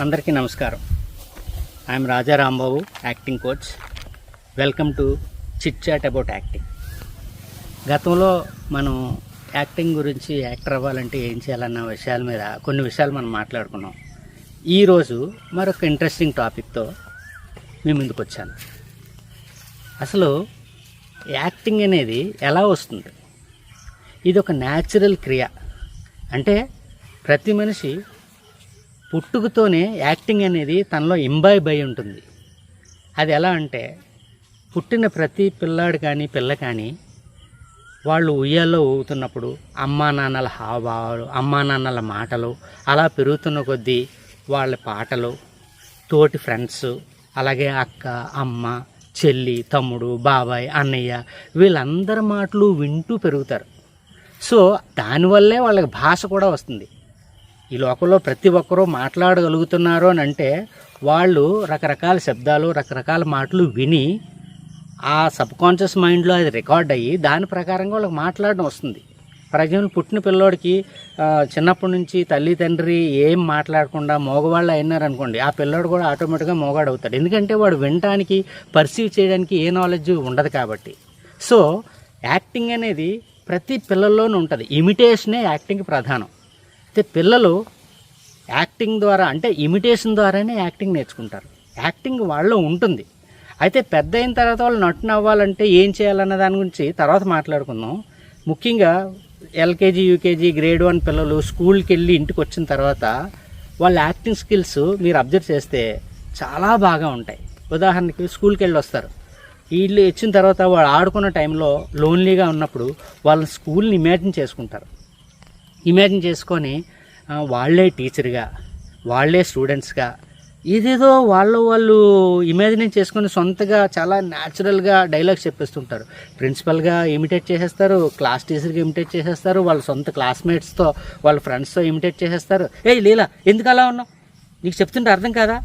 అందరికీ నమస్కారం. I'm Raja Rambabu, acting coach. Welcome to chit chat about acting. గతంలో మనం యాక్టింగ్ గురించి, యాక్టర్ అవ్వాలంటే ఏం చేయాలన్న విషయాల మీద కొన్ని విషయాలు మనం మాట్లాడుకున్నాం. ఈరోజు మరొక ఇంట్రెస్టింగ్ టాపిక్తో మీ ముందుకు వచ్చాను. అసలు యాక్టింగ్ అనేది ఎలా వస్తుంది? ఇది ఒక న్యాచురల్ క్రియ. అంటే ప్రతి మనిషి పుట్టుకతోనే యాక్టింగ్ అనేది తనలో ఇంబైబ్ అయి ఉంటుంది. అది ఎలా అంటే, పుట్టిన ప్రతి పిల్లాడు కానీ పిల్ల కానీ వాళ్ళు ఉయ్యాల్లో ఊగుతున్నప్పుడు అమ్మా నాన్నల హావభావాలు, అమ్మా నాన్నల మాటలు, అలా పెరుగుతున్న కొద్దీ వాళ్ళ పాటలు, తోటి ఫ్రెండ్స్, అలాగే అక్క, అమ్మ, చెల్లి, తమ్ముడు, బాబాయ్, అన్నయ్య, వీళ్ళందరి మాటలు వింటూ పెరుగుతారు. సో దానివల్లే వాళ్ళకి భాష కూడా వస్తుంది. ఈ లోకంలో ప్రతి ఒక్కరూ మాట్లాడగలుగుతున్నారు అని అంటే వాళ్ళు రకరకాల శబ్దాలు, రకరకాల మాటలు విని ఆ సబ్కాన్షియస్ మైండ్లో అది రికార్డ్ అయ్యి దాని ప్రకారంగా వాళ్ళకి మాట్లాడడం వస్తుంది. ఫర్ ఎగ్జాంపుల్, పుట్టిన పిల్లోడికి చిన్నప్పటి నుంచి తల్లి తండ్రి ఏం మాట్లాడకుండా మగవాళ్ళు అయినారనుకోండి, ఆ పిల్లోడు కూడా ఆటోమేటిక్గా మగవాడు అవుతాడు. ఎందుకంటే వాడు వినటానికి, పర్సీవ్ చేయడానికి ఏ నాలెడ్జ్ ఉండదు కాబట్టి. సో యాక్టింగ్ అనేది ప్రతి పిల్లల్లోనూ ఉంటుంది. ఇమిటేషనే యాక్టింగ్ ప్రధానం. అయితే పిల్లలు యాక్టింగ్ ద్వారా, అంటే ఇమిటేషన్ ద్వారానే యాక్టింగ్ నేర్చుకుంటారు. యాక్టింగ్ వాళ్ళలో ఉంటుంది. అయితే పెద్ద అయిన తర్వాత వాళ్ళు నటన అవ్వాలంటే ఏం చేయాలన్న దాని గురించి తర్వాత మాట్లాడుకుందాం. ముఖ్యంగా ఎల్కేజీ, యూకేజీ, గ్రేడ్ 1 పిల్లలు స్కూల్కి వెళ్ళి ఇంటికి వచ్చిన తర్వాత వాళ్ళ యాక్టింగ్ స్కిల్స్ మీరు అబ్జర్వ్ చేస్తే చాలా బాగా ఉంటాయి. ఉదాహరణకి స్కూల్కి వెళ్ళి వస్తారు. వీళ్ళు వచ్చిన తర్వాత వాళ్ళు ఆడుకున్న టైంలో లోన్లీగా ఉన్నప్పుడు వాళ్ళ స్కూల్ని ఇమాజిన్ చేసుకుంటారు. ఇమాజిన్ చేసుకొని వాళ్ళే టీచర్గా, వాళ్ళే స్టూడెంట్స్గా, ఏదేదో వాళ్ళు ఇమాజిన్ చేసుకొని సొంతగా చాలా న్యాచురల్గా డైలాగ్స్ చెప్పేస్తుంటారు. ప్రిన్సిపల్గా ఇమిటేట్ చేసేస్తారు, క్లాస్ టీచర్గా ఇమిటేట్ చేసేస్తారు, వాళ్ళ సొంత క్లాస్మేట్స్తో, వాళ్ళ ఫ్రెండ్స్తో ఇమిటేట్ చేసేస్తారు. ఏయ్ లీలా, ఎందుకు అలా ఉన్నావు? నీకు చెప్తుంటే అర్థం కాదా?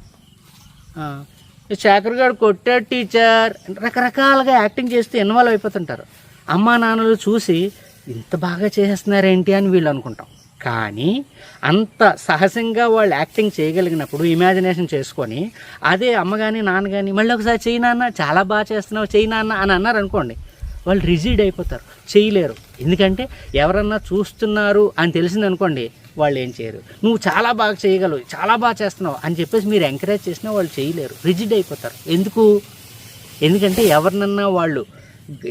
శేఖర్ గారు కొట్టాడు టీచర్, రకరకాలుగా యాక్టింగ్ చేస్తూ ఇన్వాల్వ్ అయిపోతుంటారు. అమ్మా నాన్నలు చూసి ఇంత బాగా చేసేస్తున్నారేంటి అని వీళ్ళు అనుకుంటాం. కానీ అంత సహజంగా వాళ్ళు యాక్టింగ్ చేయగలిగినప్పుడు ఇమాజినేషన్ చేసుకొని, అదే అమ్మ కానీ నాన్న కానీ మళ్ళీ ఒకసారి చెయ్యి నాన్న, చాలా బాగా చేస్తున్నావు, చెయ్యి నాన్న అని అన్నారు అనుకోండి, వాళ్ళు రిజిడ్ అయిపోతారు, చేయలేరు. ఎందుకంటే ఎవరన్నా చూస్తున్నారు అని తెలిసింది అనుకోండి, వాళ్ళు ఏం చేయరు. నువ్వు చాలా బాగా చేయగలవు, చాలా బాగా చేస్తున్నావు అని చెప్పేసి మీరు ఎంకరేజ్ చేసినా వాళ్ళు చేయలేరు, రిజిడ్ అయిపోతారు. ఎందుకంటే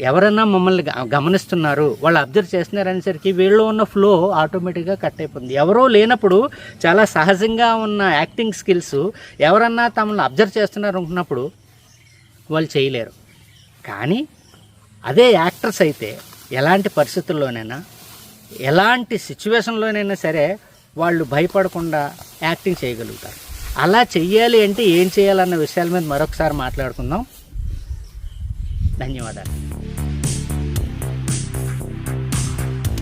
ఎవరన్నా మమ్మల్ని గమనిస్తున్నారు, వాళ్ళు అబ్జర్వ్ చేస్తున్నారు అనేసరికి వీళ్ళు ఉన్న ఫ్లో ఆటోమేటిక్గా కట్ అయిపోతుంది. ఎవరో లేనప్పుడు చాలా సహజంగా ఉన్న యాక్టింగ్ స్కిల్స్ ఎవరన్నా తమను అబ్జర్వ్ చేస్తున్నారు అనుకున్నప్పుడు వాళ్ళు చేయలేరు. కానీ అదే యాక్టర్స్ అయితే ఎలాంటి పరిస్థితుల్లోనైనా, ఎలాంటి సిచ్యువేషన్లోనైనా సరే వాళ్ళు భయపడకుండా యాక్టింగ్ చేయగలుగుతారు. అలా చెయ్యాలి అంటే ఏం చేయాలన్న విషయాల మీద మరొకసారి మాట్లాడుకుందాం. ధన్యవాదాలు.